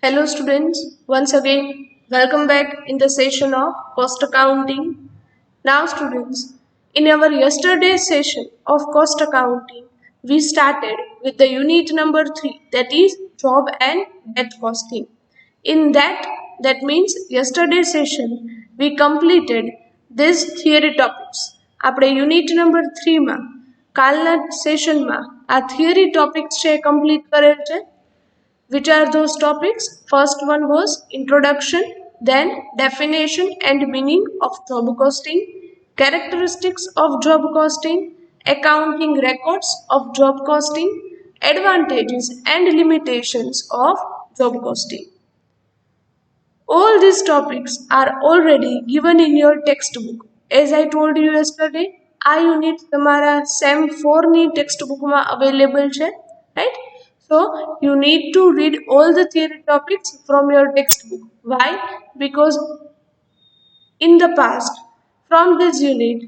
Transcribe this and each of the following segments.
Hello students, once again welcome back in the session of cost accounting. Now students, in our yesterday's session of cost accounting, we started with the unit number 3, that is job and debt costing. In that means yesterday's session we completed these theory topics. આપણે unit number 3 માં કાલના સેશનમાં આ theory topics છે complete કરેલ છે. Which are those topics? First one was introduction, then definition and meaning of job costing, characteristics of job costing, accounting records of job costing, advantages and limitations of job costing. All these topics are already given in your textbook. As I told you yesterday, આ unit તમારા same 4 ની ટેક્સ્ટબુકમાં available છે, right? So you need to read all the theory topics from your textbook. Why? Because in the past, from this unit,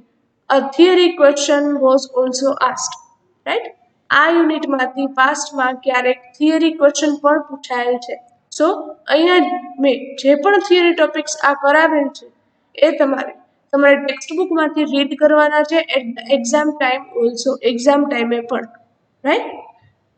a theory question was also asked, right? આ યુનિટમાંથી પાસ્ટમાં ક્યારેક theory question પણ પૂછાયેલ છે. સો અહીંયા મેં જે પણ theory topics આ કરાવેલ છે એ તમારે ટેક્સ્ટબુકમાંથી રીડ કરવાના છે at the exam time also, exam ટાઈમે પણ, રાઈટ?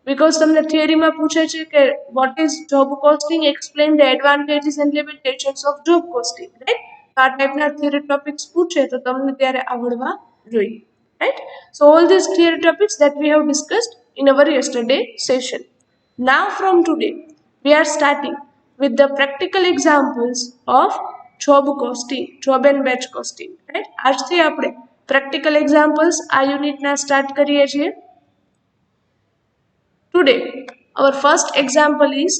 Because તમને થિયરીમાં પૂછે છે કે what is job costing, explain the advantages and limitations of job costing, right? આ ટાઈપના થિયરી ટોપિક્સ પૂછે તો તમને ત્યારે આવડવા જોઈએ, right? So all these theory topics that we have discussed in our yesterday session. Now from today we are starting with the practical examples of job costing, job and batch costing, right? આજથી આપણે practical examples આ યુનિટના start કરીએ છીએ. Today, our first example is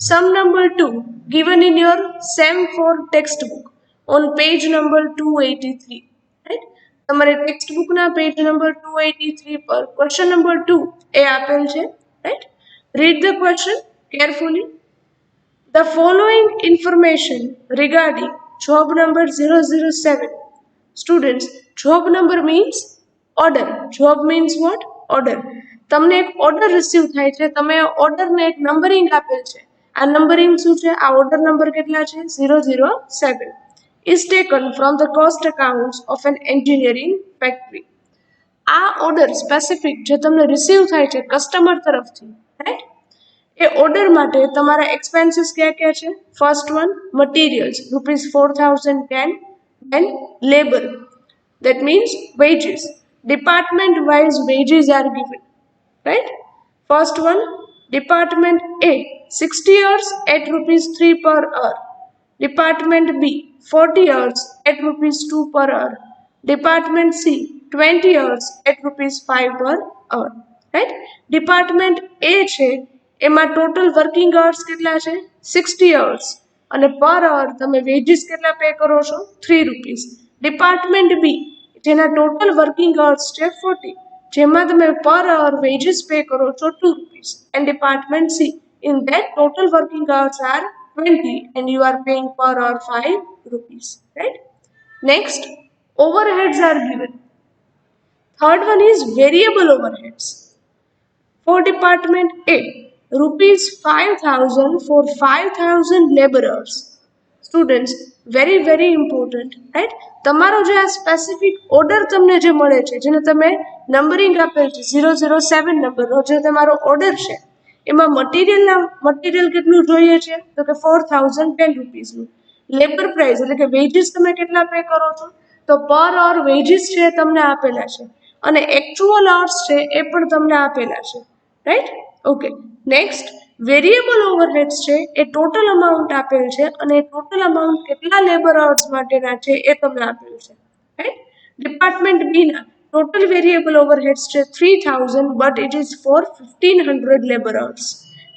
sum number 2 given in your SEM 4 textbook on page number 283. Right? તમારે ટેક્સ્ટબુકના page number 283 પર question number 2 એ આપેલ છે, right? Read the question carefully. The following information regarding job number 007. Students, job number means order. Job means what? Order. તમને એક order receive થાય છે, તમે ઓર્ડરને એક નંબરિંગ આપેલ છે. આ નંબરિંગ શું છે? આ ઓર્ડર નંબર કેટલા છે? 007 is taken from the cost accounts of an engineering factory. આ ઓર્ડર સ્પેસિફિક જે તમને રિસીવ થાય છે કસ્ટમર તરફથી, રાઈટ? એ ઓર્ડર માટે તમારા એક્સપેન્સીસ કયા કયા છે? First one materials ₹4010, then labor, that means wages. Department wise wages are given, right? First one, department A 60 hours at ₹3 per hour, department B 40 hours at ₹2 per hour, department C 20 hours at ₹5 per hour, right? department A છે એમાં total working hours કેટલા છે? 60 hours અને પર અવર તમે veggies કેટલા pay કરો છો? ₹3. ડિપાર્ટમેન્ટ બી જેના ટોટલ વર્કિંગ અવર્સ છે 40, જેમાં તમે પર અવર વેજીસ પે કરો છો ₹2. And department C in that total working hours are 20 and you are paying per hour ₹5, right? Next, overheads are given. Third one is variable overheads. For department A, ₹5,000 for 5,000 laborers. Students, very important, right? તમારો જે આ specific order તમને જે મળે છે, જેને તમે numbering આપેલ છે 007 નંબરનો, જે તમારો ઓર્ડર છે એમાં મટીરિયલ કેટલું જોઈએ છે? તો કે ₹4010. લેબર પ્રાઇસ એટલે કે વેજીસ તમે કેટલા પે કરો છો? તો પર અવર વેજીસ છે તમને આપેલા છે અને એક્ચ્યુઅલ અવર્સ છે એ પણ તમને આપેલા છે, right? Okay. Next, variable overheads છે એ ટોટલ અમાઉન્ટ આપેલ છે અને ટોટલ અમાઉન્ટ કેટલા લેબર અવર્સ માટેના છે એ તમને આપેલ છે, રાઈટ? ડિપાર્ટમેન્ટ બી ના ટોટલ વેરિયેબલ ઓવરહેડ્સ છે 3000 but it is for 1500 labour hours.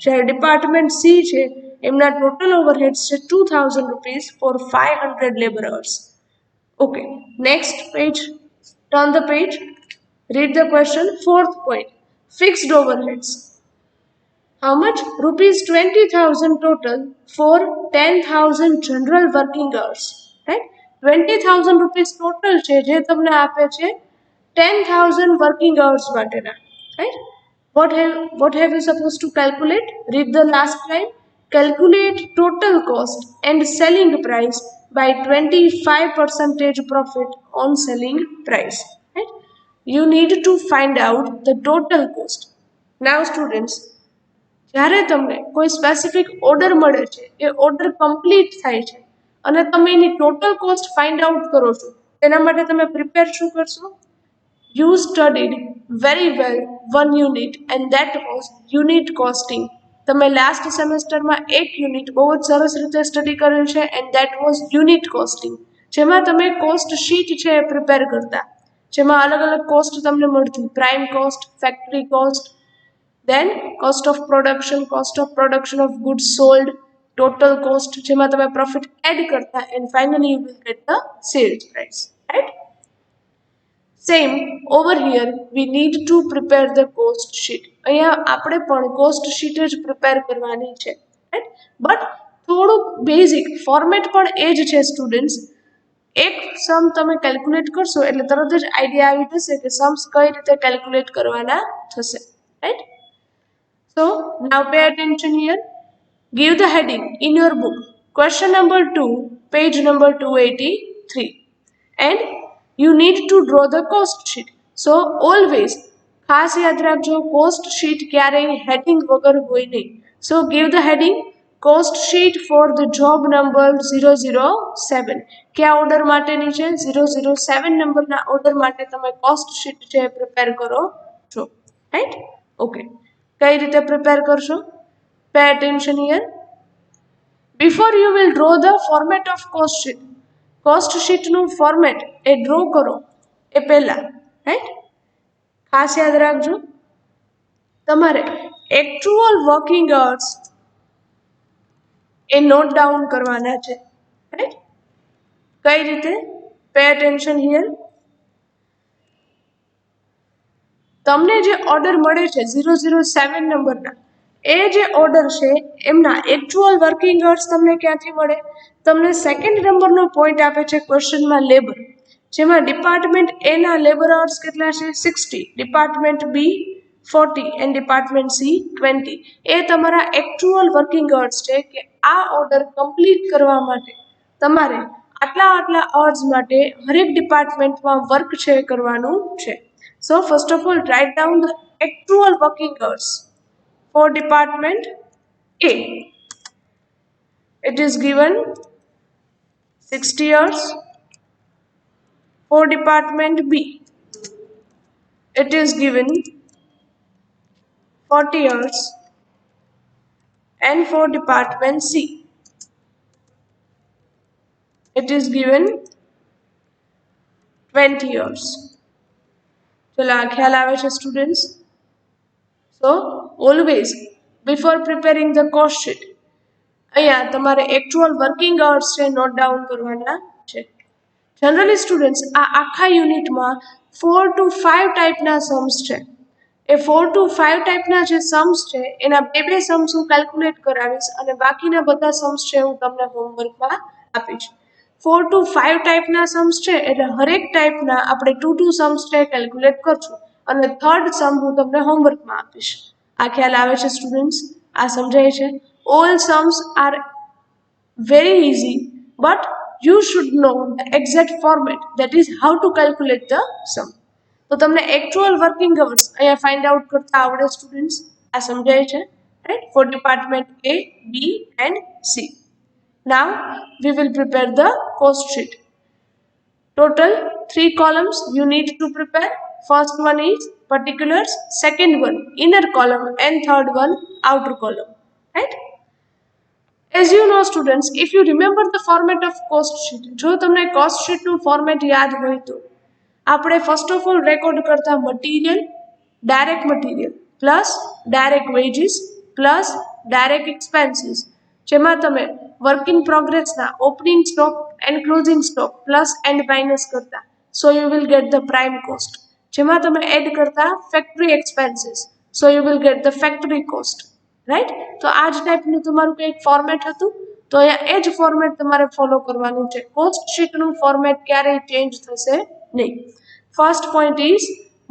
જ્યારે ડિપાર્ટમેન્ટ સી છે એમના ટોટલ ઓવરહેડ્સ છે ₹2000 for 500 labour hours. Okay, next page, turn the page, read the question. Fourth point, fixed overheads. How much? ₹20,000 total for 10,000 general working hours, right? ₹20,000 total છે જે તમને આપે છે 10,000 working hours માટેના, right? What have you supposed to calculate? Read the last line. calculate total cost and selling price by 25% profit on selling price. Right? You need to find out the total cost. Now students, જ્યારે તમને કોઈ specific order મળે છે, એ order complete થાય છે અને તમે એની total cost find out કરો છો, તેના માટે તમે પ્રિપેર શું કરશો? You studied very well one unit and that was unit costing. તમે લાસ્ટ સેમેસ્ટરમાં એક યુનિટ બહુ જ સરસ રીતે સ્ટડી કરેલ છે and that was unit costing, જેમાં તમે કોસ્ટ શીટ છે એ પ્રિપેર કરતા, જેમાં અલગ અલગ કોસ્ટ તમને મળતી, prime cost, factory cost, then cost of production of goods sold, total cost જેમાં તમે profit add કરતા and finally you will get the sales price, right? Same over here we need to prepare the cost sheet. અહીંયા આપણે પણ cost sheet જ prepare કરવાની છે, right? But થોડુંક બેઝિક ફોર્મેટ પણ એ જ છે સ્ટુડન્ટ્સ. એક સમ તમે કેલ્ક્યુલેટ કરશો એટલે તરત જ આઈડિયા આવી જશે કે સમ્સ કઈ રીતે કેલ્ક્યુલેટ કરવાના થશે, right? So now pay attention here. Give the heading in your book. Question number 2, page number 283. And you need to draw the cost sheet. So always ખાસ યાદ રાખજો, cost sheet ક્યારેય heading વગર હોય નહીં. So give the heading cost sheet for the job number 007. કયા order માટેની છે? 007 નંબરના ઓર્ડર માટે તમે cost sheet છે પ્રિપેર કરો છો, right? Okay. કઈ રીતે પ્રિપેર કરશો? Pay attention here. Before you will draw the format of cost sheet, cost sheet નું ફોર્મેટ એ ડ્રો કરો એ પહેલા, રાઈટ? ખાસ યાદ રાખજો, તમારે એક્ચ્યુઅલ વર્કિંગ અવર્સ એ નોટ ડાઉન કરવાના છે, રાઈટ? કઈ રીતે? Pay attention here. તમને જે ઓર્ડર મળે છે 007 નંબરના, એ જે ઓર્ડર છે એમના એક્ચ્યુઅલ વર્કિંગ અવર્સ તમને ક્યાંથી મળે? તમને સેકન્ડ નંબરનો પોઈન્ટ આપે છે ક્વેશ્ચનમાં લેબર, જેમાં ડિપાર્ટમેન્ટ એ ના લેબર અવર્સ કેટલા છે? 60, department B 40 and department C 20. એ તમારા એક્ચ્યુઅલ વર્કિંગ અવર્સ છે કે આ ઓર્ડર કમ્પ્લીટ કરવા માટે તમારે આટલા અવર્સ માટે હરેક ડિપાર્ટમેન્ટમાં વર્ક છે કરવાનું છે. So first of all write down the actual working hours for department A. It is given 60 hours. For department B, it is given 40 hours. And for department C, it is given 20 hours. ચલો આ ખ્યાલ આવે છે students? So always before preparing the cost sheet અહીંયા તમારે actual working hours છે note down કરવાના છે. જનરલી સ્ટુડન્ટ્સ આ આખા યુનિટમાં 4 to 5 ટાઈપના સમ્સ છે. એ 4 to 5 ટાઈપના જે સમ્સ છે એના બે સમ્સ હું કેલ્ક્યુલેટ કરાવીશ અને બાકીના બધા સમ્સ છે હું તમને હોમવર્કમાં આપીશ. 4 to 5 ટાઈપના સમ્સ છે એટલે હરેક ટાઈપના આપણે 2 સમ્સ છે કેલ્ક્યુલેટ કરશું અને થર્ડ સમ હું તમને હોમવર્કમાં આપીશ. આ ખ્યાલ આવે છે સ્ટુડન્ટ્સ? આ સમજાય છે? All sums are very easy, but you should know the exact format, that is how to calculate the sum. તો તમને actual working hours અહીંયા find out કરતા આવડે સ્ટુડન્ટ્સ? આ સમજાય છે, right? For department A, B and C. Now we will prepare the cost sheet. Total 3 columns you need to prepare. First one is particulars, second one inner column and third one outer column, right? As you know students, if you remember the format of cost sheet, જો તમને cost sheet નું format યાદ હોય તો આપણે first of all record કરતા material, direct material plus direct wages plus direct expenses, જેમાં તમે વર્ક ઇન પ્રોગ્રેસના opening stock and closing stock plus and minus કરતા, so you will get the prime cost, જેમાં તમે એડ કરતા factory expenses, so you will get the factory cost, right? તો આ જ ટાઈપનું તમારું કંઈક ફોર્મેટ હતું, તો અહીંયા એ જ ફોર્મેટ તમારે ફોલો કરવાનું છે. કોસ્ટ શીટનું ફોર્મેટ ક્યારેય ચેન્જ થશે નહીં. First point is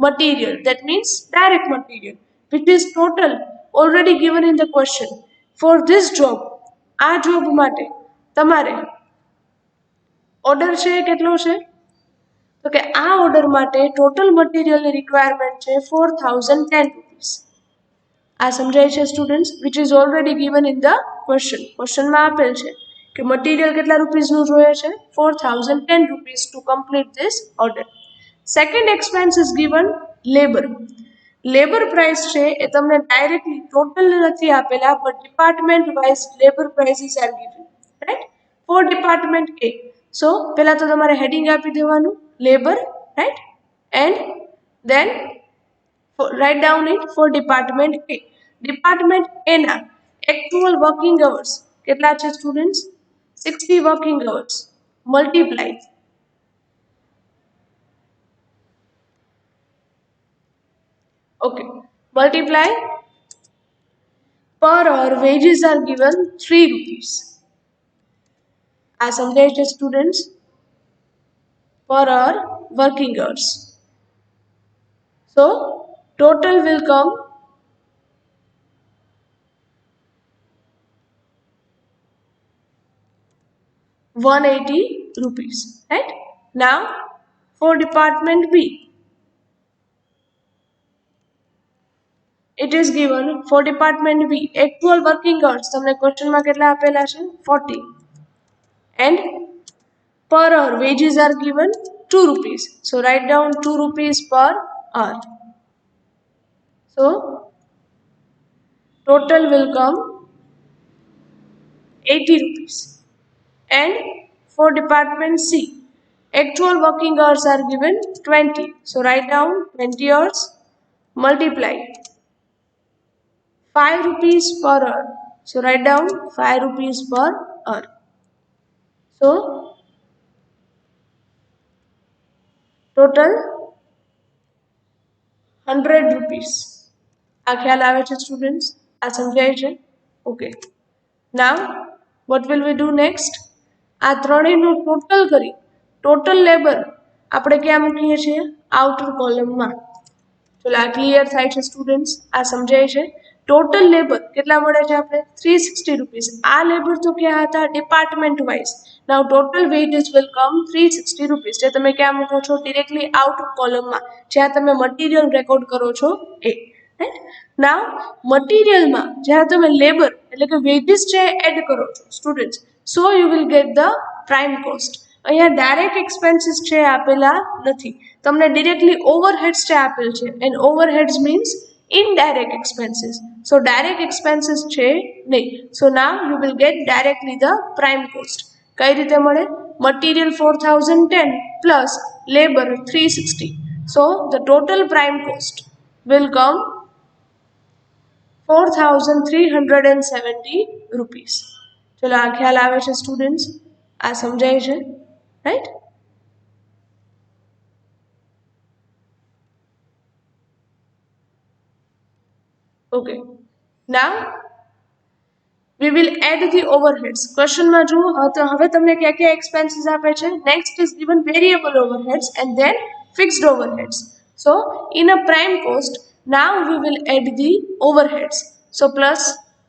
material, that means direct material, which is total already given in the question. For this job આ જોબ માટે તમારે ઓર્ડર છે કેટલો છે તો કે આ ઓર્ડર માટે ટોટલ મટીરિયલની રિક્વાયરમેન્ટ છે 4010 રૂપીસ. આ સમજાય છે students, which is already given in the ક્વેશ્ચનમાં આપેલ છે કે મટીરિયલ કેટલા રૂપીસનું જોઈએ છે 4010 rupees to complete this order. Second expense is given labour price છે એ તમને ડાયરેક્ટલી ટોટલ નથી આપેલા, but department wise labour prices are given, right, for department A. So પહેલા તો તમારે હેડિંગ આપી દેવાનું labour, right, and then write down it for department A. Department A ના actual working hours કેટલા છે students 60 working hours multiply multiply per hour wages are given 3 rupees. આ સમજાય છે students, per hour working hours. So total will come 180 rupees, right? Now for department B, it is given for department B actual working hours તમને ક્વેશ્ચનમાં કેટલા આપેલા છે 40 and per hour wages are given 2 rupees. So write down 2 rupees per hour. So total will come 80 rupees. And for department C, actual working hours are given 20. So write down 20 hours multiply 5 rupees per hour. So write down 5 rupees per hour. So total 100 rupees. આ ખ્યાલ આવે છે students? આ સમજાય છે? Okay. Now what will we do next? આ ત્રણેયનું total કરી total labour આપણે ક્યાં મૂકીએ છીએ આઉટર કોલમમાં. ચલો આ ક્લિયર થાય છે સ્ટુડન્ટ્સ? આ સમજાય છે? ટોટલ લેબર કેટલા મળે છે આપણે 360 રૂપીસ. આ લેબર તો ક્યાં હતા department wise. Now total wages will come 360 rupees, જે તમે ક્યાં મૂકો છો ડિરેક્ટલી આઉટર કોલમમાં જ્યાં તમે મટીરિયલ રેકોર્ડ કરો છો એ, રાઈટ. નાઉ મટીરિયલમાં જ્યારે તમે લેબર એટલે કે વેજીસ છે એડ કરો છો students, so you will get the prime cost. અહીંયા ડાયરેક્ટ એક્સપેન્સીસ છે આપેલા નથી, તમને ડિરેક્ટલી ઓવરહેડ્સ છે આપેલ છે, and overheads means indirect expenses. So direct expenses છે નહીં. So now you will get directly the prime cost. કઈ રીતે મળે? Material 4010 plus labor 360. So the total prime cost will come 4370 rupees. ચલો આ ખ્યાલ આવે છે સ્ટુડન્ટ્સ? આ સમજાય છે, right? Okay. Now we will add the overheads. Question માં જુઓ હવે તમને કયા કયા expenses આપે છે. Next is given variable overheads and then fixed overheads. So in a prime cost, now we will add the overheads. So plus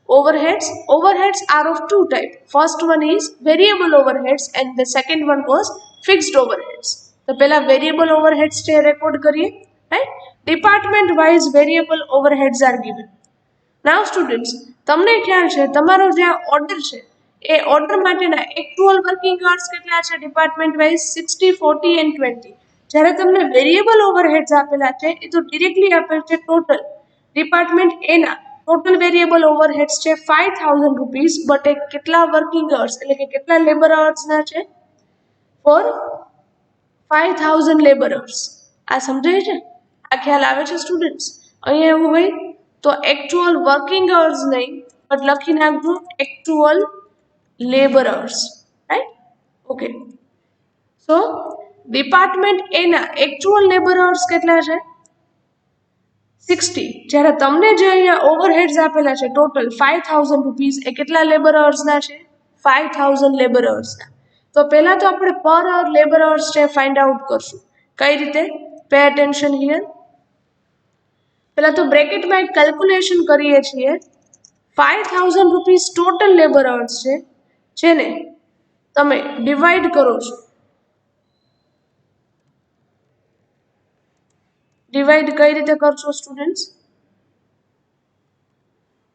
overheads. Overheads are of two types. First one is variable overheads and the second one was fixed overheads. તો પહેલા variable overheads છે record કરીએ, right? Department wise variable overheads are given. Now students, તમને ખ્યાલ છે તમારો જે order છે એ ઓર્ડર માટેના એક્ચ્યુઅલ વર્કિંગ અવર્સ કેટલા છે ડિપાર્ટમેન્ટ વાઇઝ 60 40 and 20. જ્યારે તમને વેરિયેબલ ઓવરહેડ્સ આપેલા છે એ તો ડિરેક્ટલી આપેલ છે ટોટલ. ડિપાર્ટમેન્ટ એ ના ટોટલ વેરિયેબલ ઓવરહેડ્સ છે 5000 રૂપીસ, બટ એ કેટલા વર્કિંગ અવર્સ એટલે કે કેટલા લેબર અવર્સના છે ફોર 5000 લેબર અવર્સ. આ સમજાય છે? આ ખ્યાલ આવે છે સ્ટુડન્ટ્સ? અહીંયા એવું હોય તો actual working hours નહીં, but લખી નાખજો actual labor hours, right? Okay. So department A ના actual labor hours કેટલા છે 60. જ્યારે તમને જે અહીંયા ઓવરહેડ્સ આપેલા છે ટોટલ 5000 રૂપીસ, એ કેટલા લેબર અવર્સના છે 5000 લેબર અવર્સના. તો પહેલા તો આપણે પર અવર લેબર અવર્સ છે ફાઇન્ડ આઉટ કરશું. કઈ રીતે? Pay attention here. પહેલા તો બ્રેકેટમાં એક કેલ્ક્યુલેશન કરીએ છીએ 5000 રૂપીસ ટોટલ લેબર અવર્સ છે, જેને તમે ડિવાઈડ કરો છો, ડિવાઈડ કઈ રીતે કરશો students?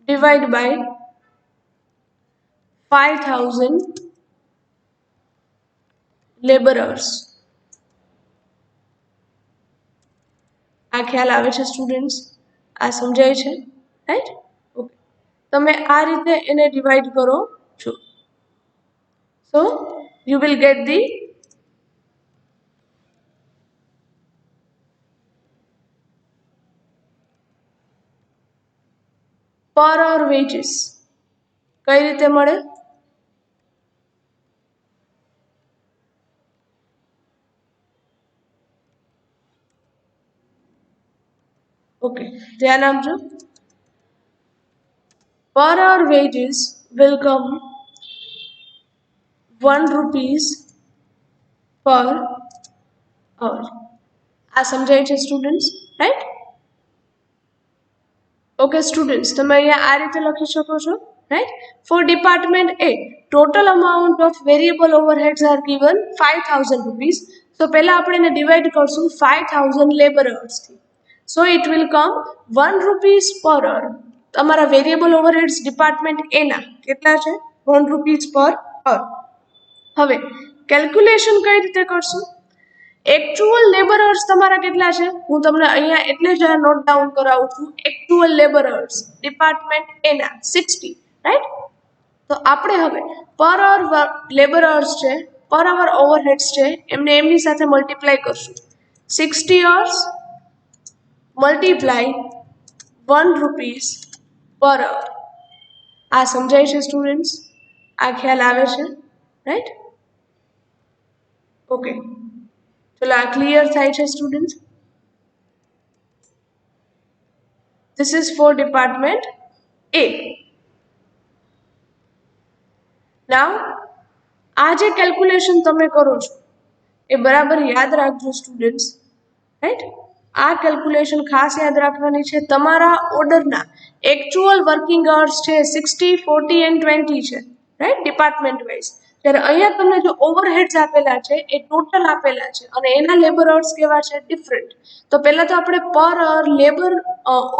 Divide by 5000 labour hours. આ ખ્યાલ આવે છે સ્ટુડન્ટ્સ? આ સમજાય છે? રાઈટ? ઓકે, તમે આ રીતે એને ડિવાઈડ કરો છો. So you will get the per hour wages. કઈ રીતે મળે? ઓકે, ધ્યાન આપજો. Per hour wages will come 1 rupees per hour. આ સમજાય છે સ્ટુડન્ટ્સ? રાઈટ? ઓકે સ્ટુડન્ટ્સ, તમે અહીંયા આ રીતે લખી શકો છો. Right? For department A total amount of variable overheads are given 5000 rupees. તો પહેલા આપણે એને ડિવાઈડ કરશું 5000 લેબર અવર્સથી. So it will come 1 rupees પર અવર. તમારા વેરિયેબલ ઓવરહેડ્સ ડિપાર્ટમેન્ટ એના કેટલા છે? 1 રૂપીસ પર અવર. હવે કેલ્ક્યુલેશન કઈ રીતે કરશું? एक्चुअल लेबर अवर्स તમારા કેટલા છે? હું તમને અહીંયા એટલે જ નોટ ડાઉન કરાવું છું. एक्चुअल लेबर अवर्स ડિપાર્ટમેન્ટ એ ના 60, રાઈટ? તો આપણે હવે પર અવર લેબર અવર્સ છે, પર અવર ઓવરહેડ્સ છે, એમને એમની સાથે મલ્ટીપ્લાય કરશું. 60 અવર્સ મલ્ટીપ્લાય 1 રૂપીસ પર અવર. આ સમજાય છે સ્ટુડન્ટ્સ? આ ખ્યાલ આવે છે? રાઈટ? ઓકે, ચલો આ ક્લિયર થાય છે students? This is for department A. Now આ જે કેલ્ક્યુલેશન તમે કરો છો એ બરાબર યાદ રાખજો સ્ટુડન્ટ્સ. રાઈટ? આ કેલ્ક્યુલેશન ખાસ યાદ રાખવાની છે. તમારા ઓર્ડરના એકચ્યુઅલ વર્કિંગ અવર્સ છે 60, 40 એન્ડ 20 છે, રાઈટ? Department wise. ત્યારે અહીંયા તમને જો ઓવરહેડ્સ આપેલા છે એ ટોટલ આપેલા છે અને એના લેબર અવર્સ કેવા છે? ડિફરન્ટ. તો પહેલા તો આપણે પર અવર લેબર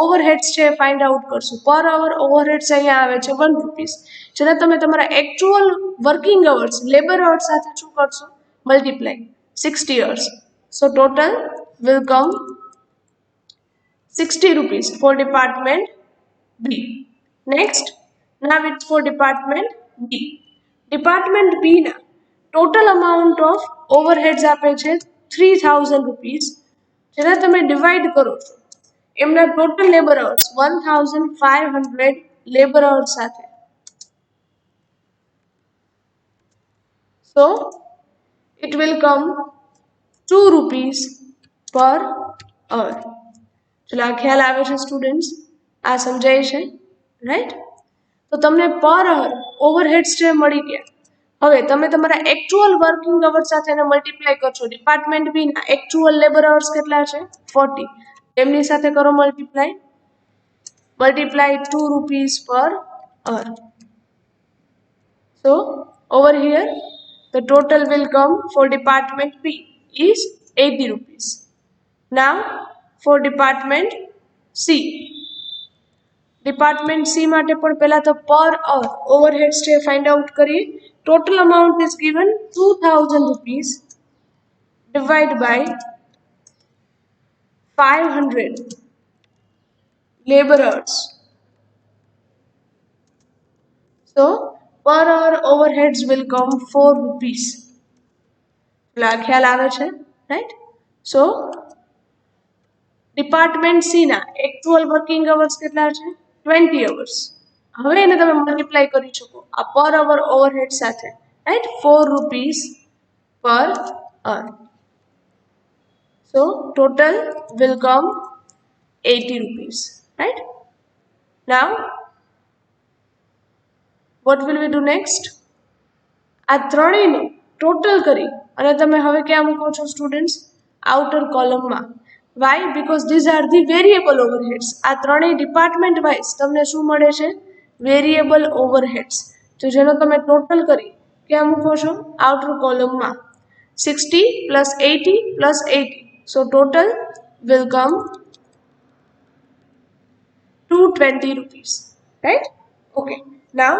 ઓવરહેડ્સ છે ફાઇન્ડ આઉટ કરશું. પર અવર ઓવરહેડ્સ અહીંયા આવે છે 1 રૂપીસ, જેને તમે તમારા actual working hours labour hours સાથે શું કરશો? Multiply 60 hours. So total will come 60 rupees for department B. Next, now it's for department B. Department B ના total amount of overheads આપે છે 3000 rupees, જેને તમે ડિવાઈડ કરો છો એમના total labour hours 1500 labour hours સાથે. So it will come 2 rupees પર અવર. ચલો આ ખ્યાલ આવે છે સ્ટુડન્ટ્સ? આ સમજાય છે? રાઈટ? તો તમને પર અવર ઓવરહેડ્સ જે મળી ગયા. હવે તમે તમારા એકચ્યુઅલ વર્કિંગ અવર્સ સાથે એને મલ્ટીપ્લાય કરશો. ડિપાર્ટમેન્ટ બી ના એકચ્યુઅલ લેબર અવર્સ કેટલા છે? 40. એમની સાથે કરો મલ્ટીપ્લાય. મલ્ટીપ્લાય 2 રૂપીસ પર અવર. So over here the total will come for department B is 80 rupees. Now for department C. Department C માટે પણ પહેલા તો પર અવર ઓવરહેડ્સ છે ફાઇન્ડ આઉટ કરીએ. Total amount is given 2000 rupees divided by 500 labor hours. So per hour overheads will come 4 rupees. ખ્યાલ આવે છે? રાઈટ? સો ડિપાર્ટમેન્ટ સી ના એકચ્યુઅલ વર્કિંગ અવર્સ કેટલા છે? 20 અવર્સ. હવે એને તમે મલ્ટીપ્લાય કરી શકો આ પર અવર ઓવરહેડ સાથે, રાઈટ? 4 રૂપીસ પર hour. So total will come 80 rupees, right? Now what will we do next? આ ત્રણેયનું ટોટલ કરી અને તમે હવે ક્યાં મૂકો છો સ્ટુડન્ટ્સ? આઉટર કોલમમાં. Why? Because these are the variable overheads. આ ત્રણેય ડિપાર્ટમેન્ટ વાઇઝ તમને શું મળે છે? વેરિયેબલ ઓવરહેડ્સ, તો જેનો તમે ટોટલ કરી ક્યાં મૂકો છો? આઉટર કોલમમાં 60 plus 80 plus 80. So total will come 220 rupees, right? Okay. Now,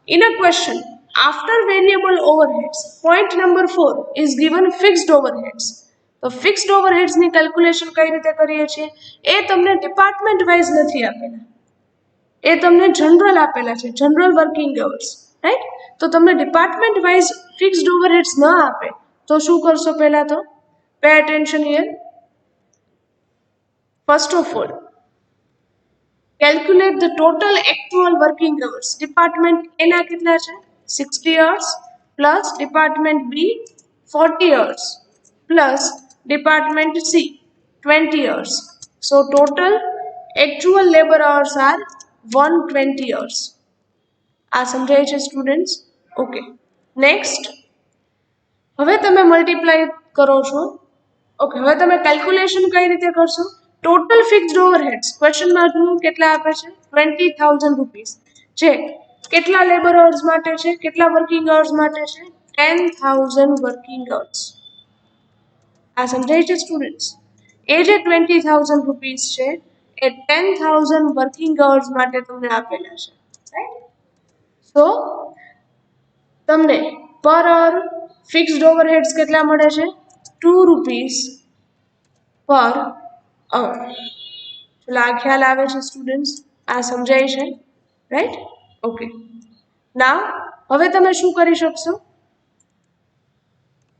in a question, after variable overheads, point number 4 is given fixed overheads. તો ફિક્સ્ડ ઓવરહેડ્સની કેલ્ક્યુલેશન કઈ રીતે કરીએ છીએ? એ તમને ડિપાર્ટમેન્ટ વાઇઝ નથી આપેલા, એ તમને જનરલ આપેલા છે, જનરલ વર્કિંગ અવર્સ, રાઈટ? તો તમને ડિપાર્ટમેન્ટ વાઇઝ ફિક્સ્ડ ઓવરહેડ્સ ન આપે તો શું કરશો? પહેલા તો pay attention here. First of all, calculate the total actual working hours. Department A ના કેટલા છે? 60 hours plus Department B 40 hours plus Department C 20 hours. So total actual labor hours are 120 hours. આ સમજાય છે સ્ટુડન્ટ્સ? ઓકે. નેક્સ્ટ, હવે તમે multiply કરો છો. ઓકે, હવે તમે કેલ્ક્યુલેશન કઈ રીતે કરશો? ટોટલ ફિક્સ્ડ ઓવરહેડ્સ ક્વેશ્ચનમાં જુઓ કેટલા આપે છે? 20,000 રૂપીસ. જે કેટલા લેબર અવર્સ માટે છે? કેટલા વર્કિંગ અવર્સ માટે છે? 10,000 વર્કિંગ અવર્સ. આ સમજાય છે સ્ટુડન્ટ્સ? એ જે 20,000 રૂપીસ છે એ 10,000 વર્કિંગ અવર્સ માટે તમને આપેલા છે, રાઈટ? સો તમને પર અવર ફિક્સ્ડ ઓવરહેડ્સ કેટલા મળે છે? 2 રૂપીસ પર અવર. ચલો, આ ખ્યાલ આવે છે સ્ટુડન્ટ્સ? આ સમજાય છે, રાઈટ? ઓકે. નાવ હવે તમે શું કરી શકશો?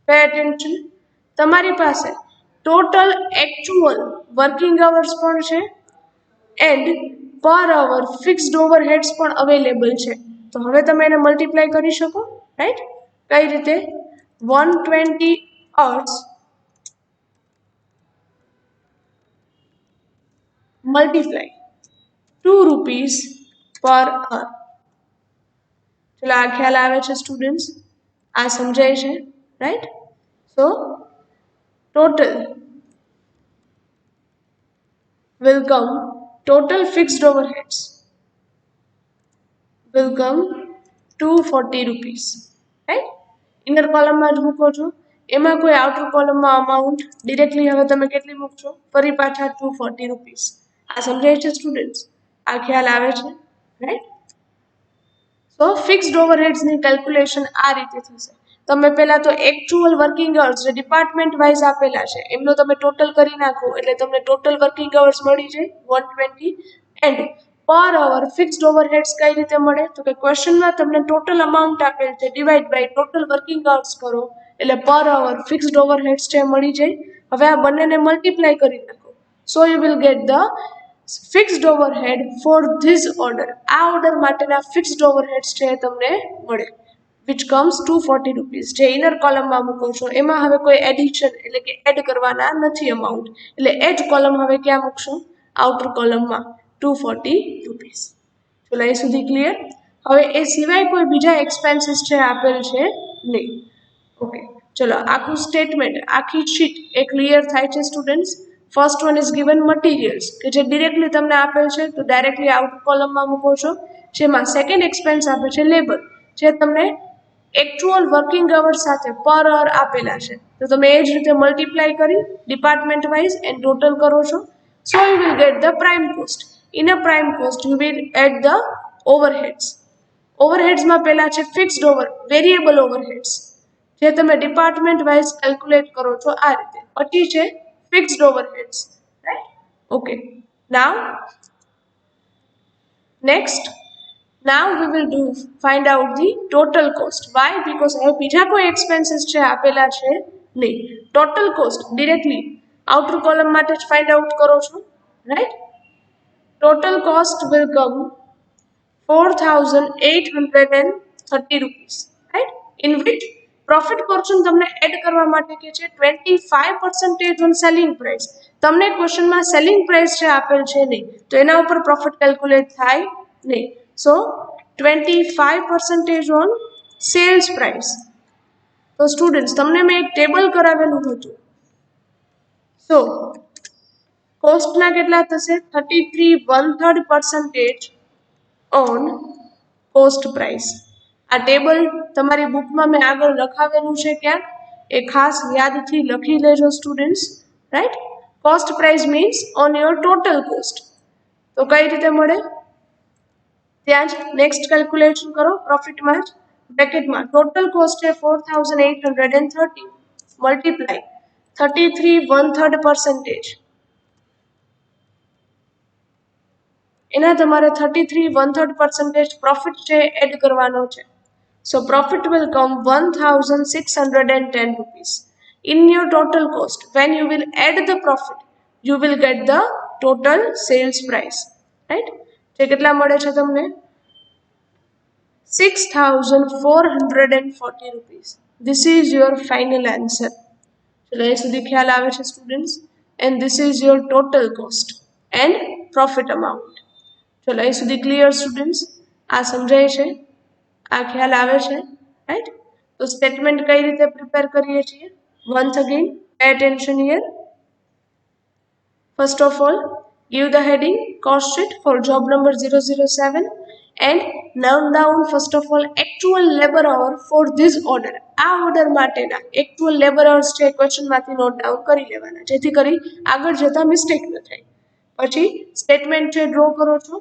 Pay attention. તમારી પાસે ટોટલ એકચ્યુઅલ વર્કિંગ અવર્સ પણ છે એન્ડ પર અવર ફિક્સ્ડ ઓવરહેડ્સ પણ અવેલેબલ છે. તો હવે તમે એને મલ્ટીપ્લાય કરી શકો, રાઈટ? કઈ રીતે? 120 hours multiply 2 rupees per hour. ચલો, આ ખ્યાલ આવે છે સ્ટુડન્ટ્સ? આ સમજાય છે, right? So total will come, total fixed overheads will come 240 rupees, right? Inner કોલમમાં જ મૂકો છો, એમાં કોઈ આઉટર કોલમમાં અમાઉન્ટ ડિરેક્ટલી હવે તમે કેટલી મૂકશો? ફરી પાછા 240 રૂપીસ. આ સમજાય છે સ્ટુડન્ટ્સ? આ ખ્યાલ આવે છે, રાઈટ? સો ફિક્સ્ડ ઓવરહેડ્સની કેલ્ક્યુલેશન આ રીતે થશે. તમે પહેલા તો એકચ્યુઅલ વર્કિંગ અવર્સ જે ડિપાર્ટમેન્ટ વાઇઝ આપેલા છે એમનો તમે ટોટલ કરી નાખો એટલે તમને ટોટલ વર્કિંગ અવર્સ મળી જાય 120. એન્ડ પર અવર ફિક્સ્ડ ઓવરહેડ્સ કઈ રીતે મળે? તો કે ક્વેશ્ચનમાં તમને ટોટલ અમાઉન્ટ આપેલ છે, divide by total working hours કરો એટલે પર અવર ફિક્સ્ડ ઓવરહેડ્સ છે મળી જાય. હવે આ બંનેને મલ્ટીપ્લાય કરી નાખો. સો you will get the fixed overhead for this order. આ ઓર્ડર માટેના ફિક્સ્ડ ઓવરહેડ્સ છે તમને મળે, which comes 240 રૂપીસ. જે ઇનર કોલમમાં મૂકો છો એમાં હવે કોઈ એડિશન એટલે કે એડ કરવાના નથી અમાઉન્ટ, એટલે એ જ કોલમ હવે ક્યાં મૂકશો? આઉટર કોલમમાં 240 રૂપીસ. ચલો, અહીં સુધી ક્લિયર? હવે એ સિવાય કોઈ બીજા એક્સપેન્સીસ છે આપેલ છે નહીં. ઓકે, ચલો, આખું સ્ટેટમેન્ટ, આખી શીટ એ ક્લિયર થાય છે students? First one is given materials, કે જે ડિરેક્ટલી તમને આપેલ છે તો ડાયરેક્ટલી આઉટર કોલમમાં મૂકો છો. જેમાં સેકન્ડ એક્સપેન્સ આપે છે લેબર, જે તમને એકચ્યુઅલ વર્કિંગ અવર્સ સાથે પર અવર આપેલા છે. તો તમે એ જ રીતે મલ્ટીપ્લાય કરી ડિપાર્ટમેન્ટ વાઇઝ એન્ડ ટોટલ કરો છો. So you will get the prime cost. In a prime cost you will add the overheads. ઓવરહેડ્સમાં પહેલા છે ફિક્સ્ડ વેરિયેબલ ઓવરહેડ્સ, જે તમે ડિપાર્ટમેન્ટ વાઇઝ કેલ્ક્યુલેટ કરો છો આ રીતે. પછી છે fixed overheads, right? Okay. Now next, now we will find out the total cost. Why? Because હવે બીજા કોઈ એક્સપેન્સીસ છે આપેલા છે નહીં. Total cost directly outer column માટે જ ફાઇન્ડ આઉટ કરો છો, right? Total cost will come 4,830 rupees, right? In which profit portion તમને એડ કરવા માટે કે છે 25% ઓન સેલિંગ પ્રાઇસ. તમને ક્વેશ્ચનમાં સેલિંગ પ્રાઇસ છે આપેલ છે નહીં, તો એના ઉપર પ્રોફિટ કેલ્ક્યુલેટ થાય નહીં. So 25% on sales price. તો સ્ટુડન્ટ્સ તમને મેં એક ટેબલ કરાવેલું હતું. સો કોસ્ટના કેટલા થશે? 33 1/3% on cost price. આ ટેબલ તમારી બુકમાં મેં આગળ લખાવેલું છે ક્યાંક, એ ખાસ યાદથી લખી લેજો students, right. Cost price means on your total cost. તો કઈ રીતે મળે? ત્યાં જ નેક્સ્ટ કેલ્ક્યુલેશન કરો. પ્રોફિટમાં જ બ્રેકેટમાં ટોટલ કોસ્ટ છે 4830 મલ્ટીપ્લાય 33 1/3%. એના તમારે 33 1/3% પ્રોફિટ છે એડ કરવાનો છે. So profit will come 1610 rupees in your total cost. When you will add the profit, you will get the total sales price, right? જે કેટલા મળે છે તમને? 6440 rupees. This is your final answer. ચલો અહીં સુધી ખ્યાલ આવે છે students? And this is your total cost and profit amount. ચલો અહીં સુધી ક્લિયર સ્ટુડન્ટ્સ? આ સમજાય છે? આ ખ્યાલ આવે છે, રાઈટ? તો સ્ટેટમેન્ટ કઈ રીતે પ્રિપેર કરીએ છીએ? Once again pay attention here. First of all, give the heading cost sheet for job number 007 and note down first of all actual labor hour for this order. આ order માટેના actual labor hours છે ક્વેશ્ચનમાંથી note down કરી લેવાના, જેથી કરી આગળ જતા mistake ન થાય. પછી સ્ટેટમેન્ટ છે ડ્રો કરો છો,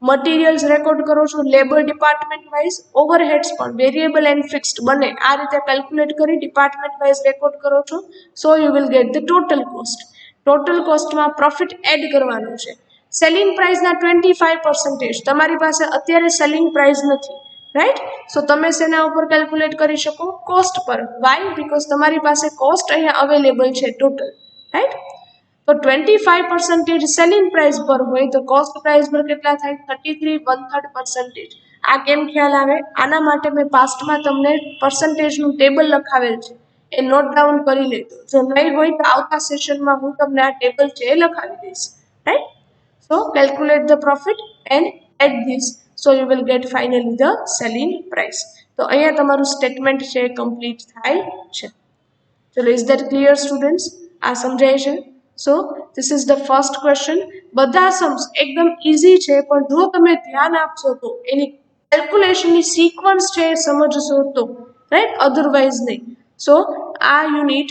મટીરિયલ્સ રેકોર્ડ કરો છો લેબર ડિપાર્ટમેન્ટ વાઇઝ, ઓવરહેડ્સ પણ વેરિયેબલ એન્ડ ફિક્સ્ડ બંને આ રીતે કેલ્ક્યુલેટ કરી ડિપાર્ટમેન્ટ વાઇઝ રેકોર્ડ કરો છો. So you will get the total cost. Total કોસ્ટમાં પ્રોફિટ એડ કરવાનું છે. સેલિંગ પ્રાઇસના 25%. તમારી પાસે અત્યારે સેલિંગ પ્રાઇસ નથી, રાઈટ? સો તમે શેના ઉપર કેલ્ક્યુલેટ કરી શકો? કોસ્ટ પર. વાય? બીકોઝ તમારી પાસે કોસ્ટ અહીંયા અવેલેબલ છે ટોટલ, રાઈટ? તો 25% સેલિંગ પ્રાઇસ પર હોય તો કોસ્ટ પ્રાઇસ પર કેટલા થાય? 33 1/3%. આ કેમ ખ્યાલ આવે? આના માટે મેં પાસ્ટમાં તમને પર્સન્ટેજનું ટેબલ લખાવેલ છે, એ નોટ ડાઉન કરી લેજો. જો નહીં હોય તો આવતા સેશનમાં હું તમને આ ટેબલ છે એ લખાવી દઈશ, right? So calculate the profit and add this, so you will get finally the selling price. તો અહીંયા તમારું સ્ટેટમેન્ટ છે કમ્પ્લીટ થાય છે. ચલો, ઇઝ ધેટ ક્લિયર સ્ટુડન્ટ્સ? આ સમજાય છે? So this is the first question. બધા સમ્સ એકદમ ઇઝી છે, પણ જો તમે ધ્યાન આપશો તો એની કેલ્ક્યુલેશનની સિક્વન્સ છે એ સમજશો તો, રાઈટ? અધરવાઇઝ નહીં. સો આ યુનિટ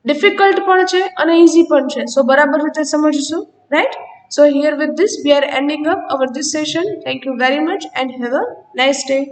ડિફિકલ્ટ પણ છે અને ઇઝી પણ છે. સો બરાબર રીતે સમજશો, right? So here with this we are ending up our this session. Thank you very much and have a nice day.